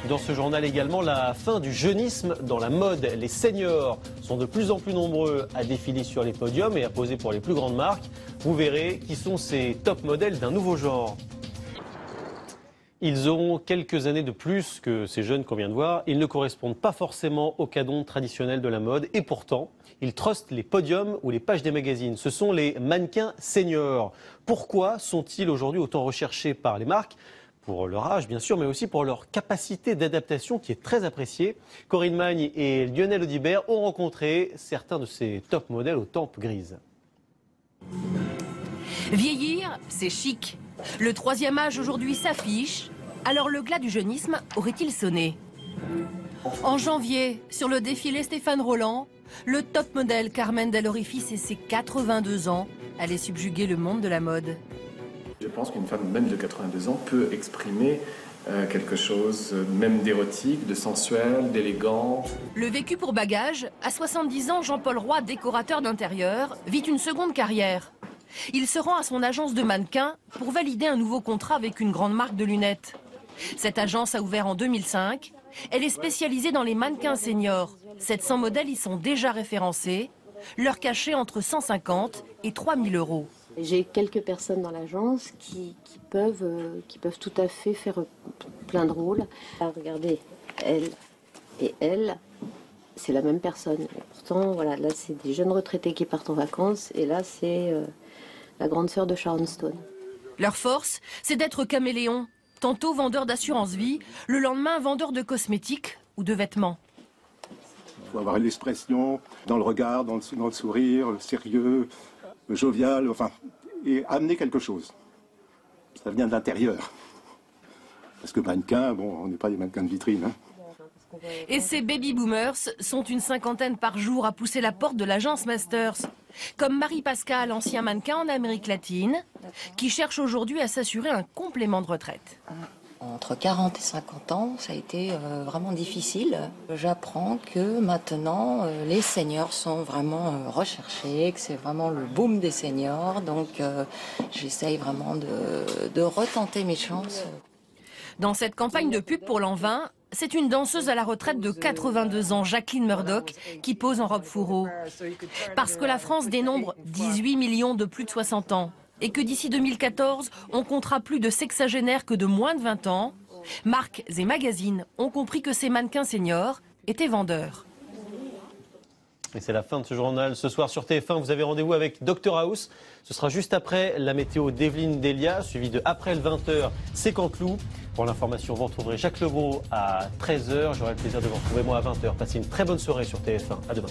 Dans ce journal également, la fin du jeunisme dans la mode. Les seniors sont de plus en plus nombreux à défiler sur les podiums et à poser pour les plus grandes marques. Vous verrez qui sont ces top modèles d'un nouveau genre. Ils auront quelques années de plus que ces jeunes qu'on vient de voir. Ils ne correspondent pas forcément au cadre traditionnel de la mode. Et pourtant, ils trustent les podiums ou les pages des magazines. Ce sont les mannequins seniors. Pourquoi sont-ils aujourd'hui autant recherchés par les marques ? Pour leur âge, bien sûr, mais aussi pour leur capacité d'adaptation qui est très appréciée. Corinne Magne et Lionel Audibert ont rencontré certains de ces top modèles aux tempes grises. Vieillir, c'est chic. Le troisième âge aujourd'hui s'affiche. Alors le glas du jeunisme aurait-il sonné? En janvier, sur le défilé Stéphane Roland, le top modèle Carmen Del Orifice et ses 82 ans allait subjuguer le monde de la mode. Je pense qu'une femme même de 82 ans peut exprimer quelque chose même d'érotique, de sensuel, d'élégant. Le vécu pour bagage, à 70 ans, Jean-Paul Roy, décorateur d'intérieur, vit une seconde carrière. Il se rend à son agence de mannequins pour valider un nouveau contrat avec une grande marque de lunettes. Cette agence a ouvert en 2005. Elle est spécialisée dans les mannequins seniors. 700 modèles y sont déjà référencés. Leur cachet entre 150 et 3000 euros. J'ai quelques personnes dans l'agence qui peuvent tout à fait faire plein de rôles. Ah, regardez, elle et elle, c'est la même personne. Et pourtant, voilà, là, c'est des jeunes retraités qui partent en vacances. Et là, c'est la grande sœur de Sharon Stone. Leur force, c'est d'être caméléon. Tantôt vendeur d'assurance vie, le lendemain vendeur de cosmétiques ou de vêtements. Il faut avoir l'expression dans le regard, dans le sourire, le sérieux, le jovial, enfin, et amener quelque chose. Ça vient de l'intérieur. Parce que mannequin, bon, on n'est pas des mannequins de vitrine. Hein. Et ces baby boomers sont une cinquantaine par jour à pousser la porte de l'agence Masters. Comme Marie-Pascale, ancien mannequin en Amérique latine, qui cherche aujourd'hui à s'assurer un complément de retraite. Entre 40 et 50 ans, ça a été vraiment difficile. J'apprends que maintenant, les seniors sont vraiment recherchés, que c'est vraiment le boom des seniors. Donc, j'essaye vraiment de retenter mes chances. Dans cette campagne de pub pour l'an 20, c'est une danseuse à la retraite de 82 ans, Jacqueline Murdoch, qui pose en robe fourreau. Parce que la France dénombre 18 millions de plus de 60 ans. Et que d'ici 2014, on comptera plus de sexagénaires que de moins de 20 ans, marques et magazines ont compris que ces mannequins seniors étaient vendeurs. Et c'est la fin de ce journal. Ce soir sur TF1, vous avez rendez-vous avec Dr House. Ce sera juste après la météo d'Evelyne Delia, suivi de après le 20h, c'est Canteloup. Pour l'information, vous retrouverez Jacques Legros à 13h. J'aurai le plaisir de vous retrouver moi à 20h. Passez une très bonne soirée sur TF1. À demain.